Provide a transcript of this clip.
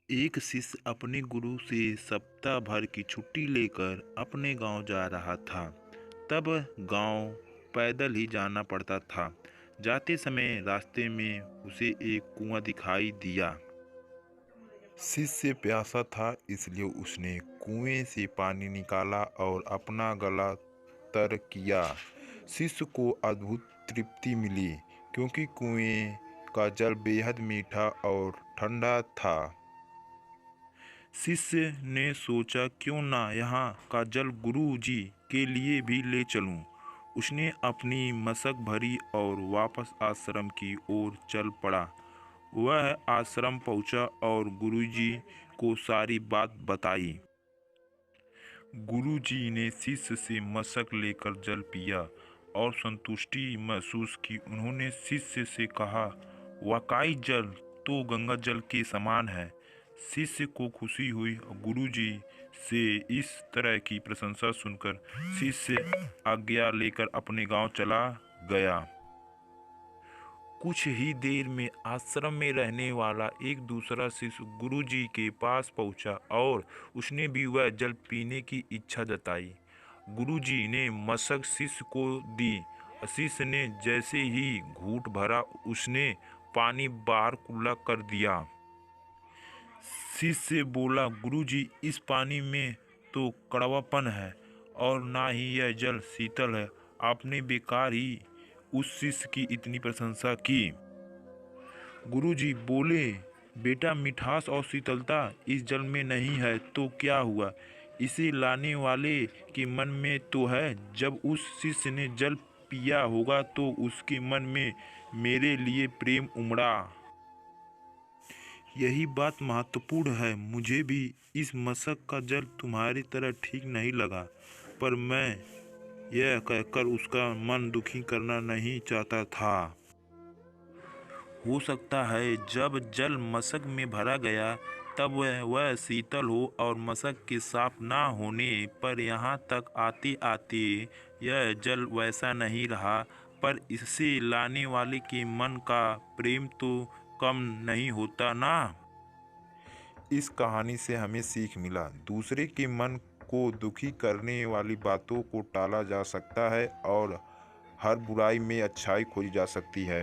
एक शिष्य अपने गुरु से सप्ताह भर की छुट्टी लेकर अपने गांव जा रहा था। तब गांव पैदल ही जाना पड़ता था। जाते समय रास्ते में उसे एक कुआं दिखाई दिया। शिष्य प्यासा था, इसलिए उसने कुएं से पानी निकाला और अपना गला तर किया। शिष्य को अद्भुत तृप्ति मिली, क्योंकि कुएं का जल बेहद मीठा और ठंडा था। शिष्य ने सोचा, क्यों ना यहाँ का जल गुरु जी के लिए भी ले चलूं। उसने अपनी मशक भरी और वापस आश्रम की ओर चल पड़ा। वह आश्रम पहुंचा और गुरुजी को सारी बात बताई। गुरुजी ने शिष्य से मशक लेकर जल पिया और संतुष्टि महसूस की। उन्होंने शिष्य से कहा, वाकई जल तो गंगा जल के समान है। शिष्य को खुशी हुई और गुरुजी से इस तरह की प्रशंसा सुनकर शिष्य आज्ञा लेकर अपने गांव चला गया। कुछ ही देर में आश्रम में रहने वाला एक दूसरा शिष्य गुरुजी के पास पहुंचा और उसने भी वह जल पीने की इच्छा जताई। गुरुजी ने मशक शिष्य को दी। शिष्य ने जैसे ही घूंट भरा, उसने पानी बाहर कुल्ला कर दिया। शिष्य बोला, गुरुजी, इस पानी में तो कड़वापन है और ना ही यह जल शीतल है। आपने बेकार ही उस शिष्य की इतनी प्रशंसा की। गुरुजी बोले, बेटा, मिठास और शीतलता इस जल में नहीं है तो क्या हुआ? इसे लाने वाले के मन में तो है। जब उस शिष्य ने जल पिया होगा तो उसके मन में मेरे लिए प्रेम उमड़ा। यही बात महत्वपूर्ण है। मुझे भी इस मशक का जल तुम्हारी तरह ठीक नहीं लगा, पर मैं यह कहकर उसका मन दुखी करना नहीं चाहता था। हो सकता है जब जल मशक में भरा गया तब वह शीतल हो और मशक के साफ ना होने पर यहाँ तक आते आते यह जल वैसा नहीं रहा। पर इसे लाने वाले के मन का प्रेम तो कम नहीं होता ना। इस कहानी से हमें सीख मिला, दूसरे के मन को दुखी करने वाली बातों को टाला जा सकता है और हर बुराई में अच्छाई खोजी जा सकती है।